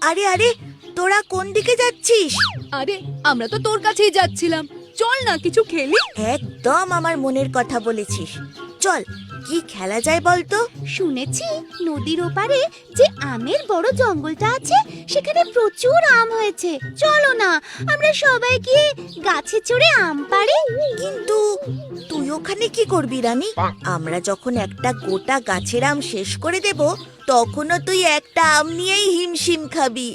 আরে আরে, তোরা কোন দিকে যাচ্ছিস? আরে আমরা তো তোর কাছেই যাচ্ছিলাম, চল না কিছু খেলি। একদম আমার মনের কথা বলেছিস। চল, কি খেলা যায় বলতো? শুনেছি নদীর ওপারে যে আমের বড় জঙ্গলটা আছে সেখানে প্রচুর আম হয়েছে। চলো না আমরা সবাই গিয়ে গাছে চড়ে আম পাড়ি। কিন্তু তুই ওখানে কি করবি রানী? আমরা যখন একটা গোটা গাছের আম শেষ করে দেব, তখনও তুই একটা আম নিয়েই হিমশিম খাবি।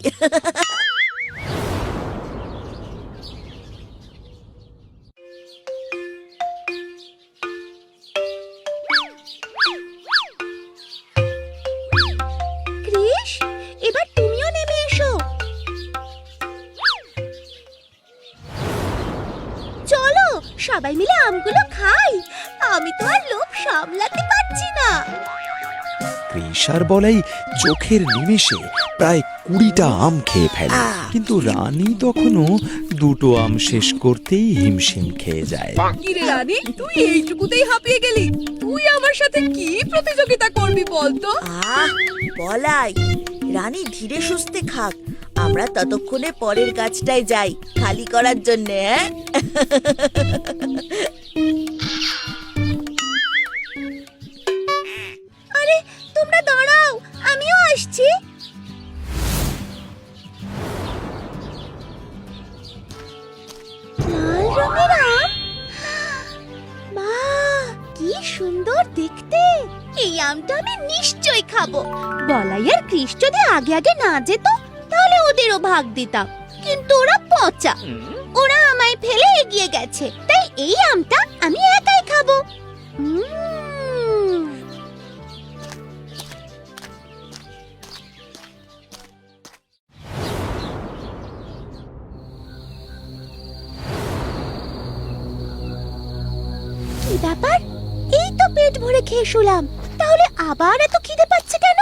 কৃষ, এবার তুমিও নেমে এসো। চলো সবাই মিলে আমগুলো খাই। আমি তো আর লোভ সামলাতে পারছি না। কৃষার বলাই চোখের নিমেষে প্রায় 20টা আম খেয়ে ফেলে, কিন্তু রানী তখনও 2টো আম শেষ করতেই হিমশিম খেয়ে যায়। কি রে রানী, তুই এইটুকুতেই হাঁপিয়ে গেলি? তুই আমার সাথে কি প্রতিযোগিতা করবি বলতো? বলাই, রানী ধীরে সুস্থে খাক, আমরা ততক্ষণে পরের গাছটায় যাই খালি করার জন্য। হ্যাঁ, আরে তোমরা দাঁড়াও, আমিও আসছি। লাল রঙের আম, বাহ কি সুন্দর দেখতে। এই আমটা আমি নিশ্চয়ই খাবো। বলাই আর কৃষ যদি আগে আগে না যেত তাহলে ওদেরও ভাগ দিতাম, কিন্তু ওরা পচা। ওরা আমায় ফেলে এগিয়ে গেছে, তাই এই আমটা আমি একাই খাবো। কি ব্যাপার, এই তো পেট ভরে খেয়ে শুলাম, তাহলে আবার এত খিদে পাচ্ছে কেন?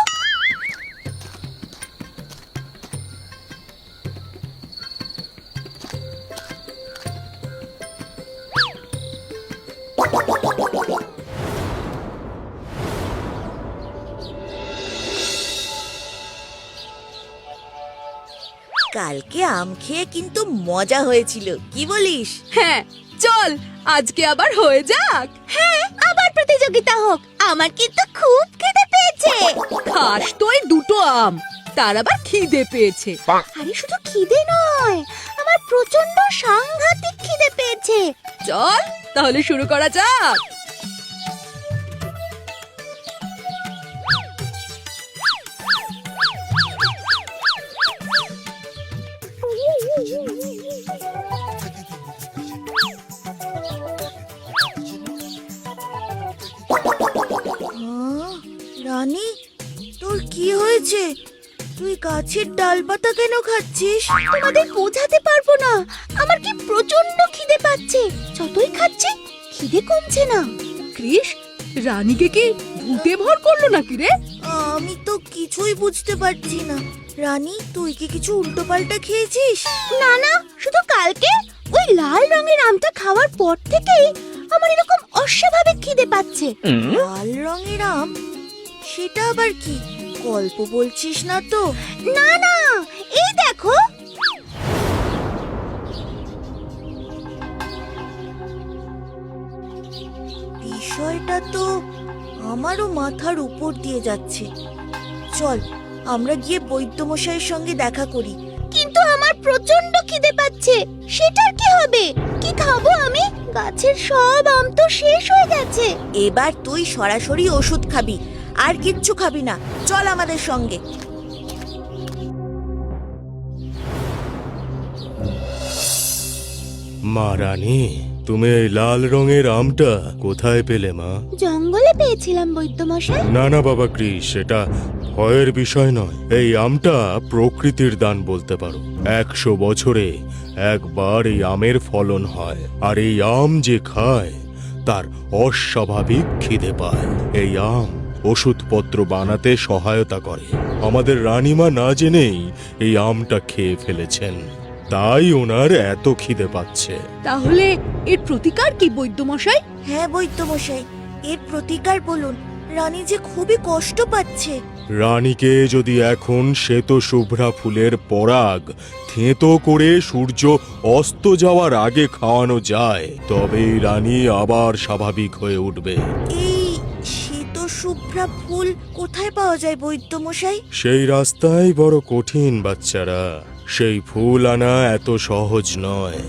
কালকে আম খেয়ে কিন্তু মজা হয়েছিল, কি বলিস? হ্যাঁ চল, আজকে আবার হয়ে যাক। হ্যাঁ, আবার প্রতিযোগিতা হোক। আমার কিন্তু খুব খিদে পেয়েছে। খাস তো এই 2টো আম, তার আবার খিদে পেয়েছে। আরে শুধু খিদে নয়, আমার প্রচন্ড সাংঘাতিক খিদে পেয়েছে। চল তাহলে শুরু করা যাক। রানী, তোর কি হয়েছে? তুই গাছের ডালপাতা কেন খাচ্ছিস? তোমাদের বোঝাতে পারবো না, আমার কি প্রচন্ড খিদে পাচ্ছে। যতই খাচ্ছি খিদে কমছে না। কৃষ, রানীকে কি ভূতে ভর করলো নাকি রে? আমি তো কিছুই বুঝতে পারছি না। রানী, তুই কি কিছু উল্টোপাল্টা খেয়েছিস? না না, শুধু কালকে ওই লাল রঙের আমটা খাওয়ার পর থেকেই আমার এরকম অস্বাভাবিক খিদে পাচ্ছে। লাল রঙের আম? সেটা আবার কি? গল্প বলছিস না তো? না না, এই দেখো। বিষয়টা তো আমারও মাথার উপর দিয়ে যাচ্ছে। চল, আমরা গিয়ে বৈদ্যমশাইয়ের সঙ্গে দেখা করি। কিন্তু আমার প্রচন্ড খিদে পাচ্ছে, সেটার কি হবে? কি খাবো আমি? গাছের সব আম তো শেষ হয়ে গেছে। এবার তুই সরাসরি ওষুধ খাবি, আর কিচ্ছু খাবি না। চল আমাদের সঙ্গে। মা রানী, তুমি এই লাল রঙের আমটা কোথায় পেলে মা? জঙ্গলে পেয়েছিলাম বৈদ্যমশাই। না না বাবা কৃষ, এটা ভয়ের বিষয় নয়। এই আমটা প্রকৃতির দান বলতে পারো। 100 বছরে একবার এই আমের ফলন হয়, আর এই আম যে খায় তার অস্বাভাবিক খিদে পায়। এই আম ওষুধপত্র বানাতে সহায়তা করে। আমাদের রানীমা না জেনেই এই আমটা খেয়ে ফেলেছেন, তাই ওনার এত খিদে পাচ্ছে। তাহলে এর প্রতিকার কি বৈদ্যমশাই? হ্যাঁ বৈদ্যমশাই, এর প্রতিকার বলুন। রানী যে খুবই কষ্ট পাচ্ছে। রানীকে যদি এখন শ্বেত শুভ্রা ফুলের পরাগ থেঁতো করে সূর্য অস্ত যাওয়ার আগে খাওয়ানো যায়, তবেই রানী আবার স্বাভাবিক হয়ে উঠবে। এই শ্বেত শুভ্রা ফুল কোথায় পাওয়া যায় বৈদ্যমশাই? সেই রাস্তাই বড় কঠিন বাচ্চারা। সেই ফুল আনা এত সহজ নয়।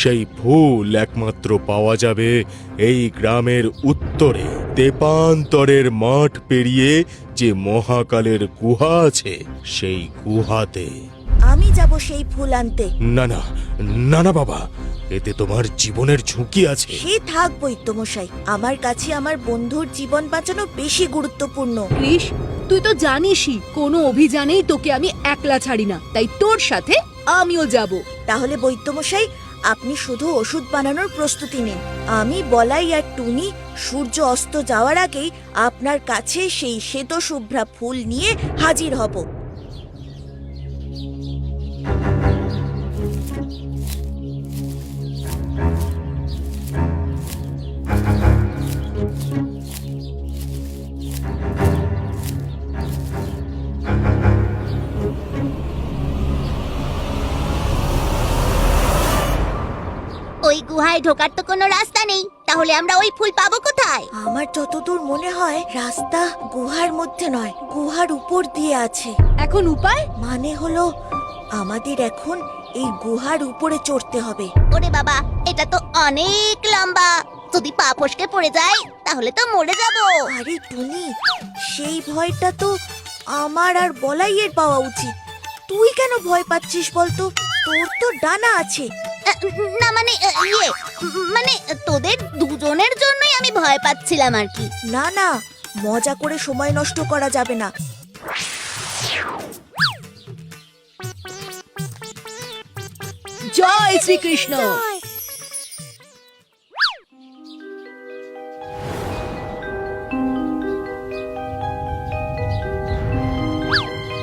সেই ফুল একমাত্র পাওয়া যাবে এই গ্রামের উত্তরে তেপান্তরের মাঠ পেরিয়ে যে মহাকালের গুহা আছে, সেই গুহাতে। আমি যাব সেই ফুল আনতে। না না না না বাবা, এতে তোমার জীবনের ঝুঁকি আছে। সে থাক বৈদ্যমশাই, আমার কাছে আমার বন্ধুর জীবন বাঁচানো বেশি গুরুত্বপূর্ণ। কৃষ, তুই তো জানিসই কোনো অভিযানেই তোকে আমি একলা ছাড়ি না, তাই তোর সাথে আমিও যাব। তাহলে বৈদ্যমশাই, আপনি শুধু ওষুধ বানানোর প্রস্তুতি নিন। আমি বলাই আর টুনি সূর্য অস্ত যাওয়ার আগেই আপনার কাছে সেই শ্বেত শুভ্রা ফুল নিয়ে হাজির হব। ওই গুহায় ঢোকার তো কোনো রাস্তা নেই, তাহলে আমরা ওই ফুল পাবো কোথায়? আমার যতদূর মনে হয় রাস্তা গুহার মধ্যে নয়, গুহার উপর দিয়ে আছে। এখন উপায়? মানে হলো আমাদের এখন এই গুহার উপরে চড়তে হবে। ওরে বাবা, এটা তো অনেক লম্বা, যদি পা ফসকে পড়ে যায় তাহলে তো মরে যাব। আরে টুনি, সেই ভয়টা তো আমার আর বলাইয়ের পাওয়া উচিত। তুই কেন ভয় পাচ্ছিস বলতো? তোর তো ডানা আছে। না মানে মানে তোদের দুজনের জন্যই আমি ভয় পাচ্ছিলাম আর কি। না না, মজা করে সময় নষ্ট করা যাবে না। জয় শ্রীকৃষ্ণ।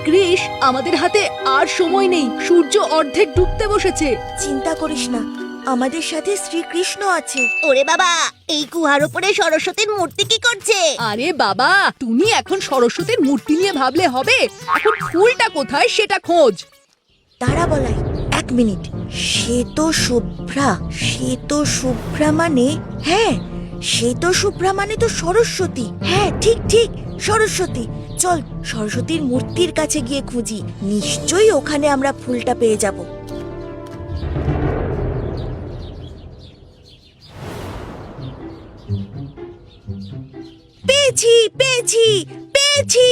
কৃষ, আমাদের হাতে আর সময় নেই, সূর্য অর্ধেক ডুবতে বসেছে। চিন্তা করিস না, আমাদের সাথে শ্রীকৃষ্ণ আছে। ওরে বাবা, এই গুহার উপরে সরস্বতীর মূর্তি কি করছে? আরে বাবা, তুমি এখন সরস্বতীর মূর্তি নিয়ে ভাবলে হবে? এখন ফুলটা কোথায় সেটা খোঁজ। দাঁড়া বলাই, 1 মিনিট। শ্বেত শুভ্রা, শ্বেত শুভ্রা মানে, হ্যাঁ শ্বেত শুভ্রা মানে তো সরস্বতী। হ্যাঁ ঠিক ঠিক, সরস্বতী। চল সরস্বতীর মূর্তির কাছে গিয়ে খুঁজি, নিশ্চয়ই ওখানে আমরা ফুলটা পেয়ে যাব। পেয়েছি পেয়েছি পেয়েছি।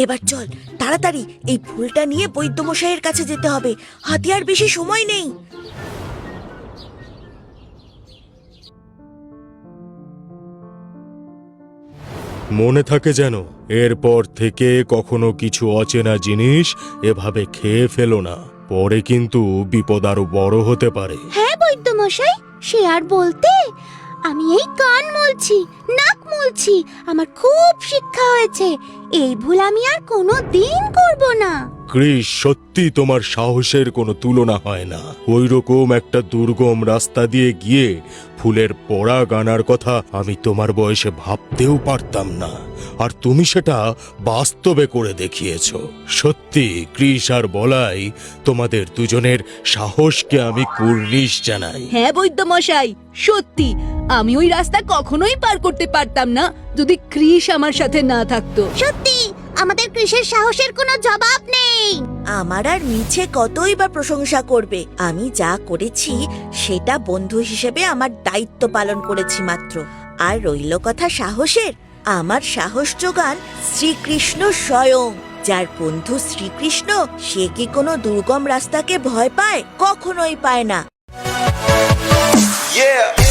এবার চল তাড়াতাড়ি এই ফুলটা নিয়ে বৈদ্যমশাইয়ের কাছে যেতে হবে, হাতে আর বেশি সময় নেই। মনে থাকে যেন, এরপর থেকে কখনো কিছু অচেনা জিনিস এভাবে খেয়ে ফেলো না, পরে কিন্তু বিপদ আরো বড় হতে পারে। হ্যাঁ বৈদ্যমশাই, সে আর বলতে। আমি এই কান মলছি, নাক মলছি, আমার খুব শিক্ষা হয়েছে। এই ভুল আমি আর কোনো দিন করব না। কৃষ, সত্যি তোমার সাহসের কোনো তুলনা হয় না। ওই রকম একটা দুর্গম রাস্তা দিয়ে গিয়ে ফুলের পরাগ আনার কথা আমি তোমার বয়সে ভাবতেও পারতাম না, আর তুমি সেটা বাস্তবে করে দেখিয়েছো। সত্যি কৃষ আর বলাই, তোমাদের দুজনের সাহসকে আমি কুর্নিশ জানাই। হ্যাঁ বৈদ্যমশাই, সত্যি আমি ওই রাস্তা কখনোই পার করতে পারতাম না যদি কৃষ আমার সাথে না থাকতো। সত্যি আমাদের কৃষের সাহসের কোনো জবাব নেই। আমার আর মিছে কতই বা প্রশংসা করবে। আমি যা করেছি সেটা বন্ধু হিসেবে আমার দায়িত্ব পালন করেছি মাত্র। আর রইল কথা সাহসের, আমার সাহস যোগান শ্রীকৃষ্ণ স্বয়ং। যার বন্ধু শ্রীকৃষ্ণ, সে কি কোনো দুর্গম রাস্তাকে ভয় পায়? কখনোই পায় না। Yeah.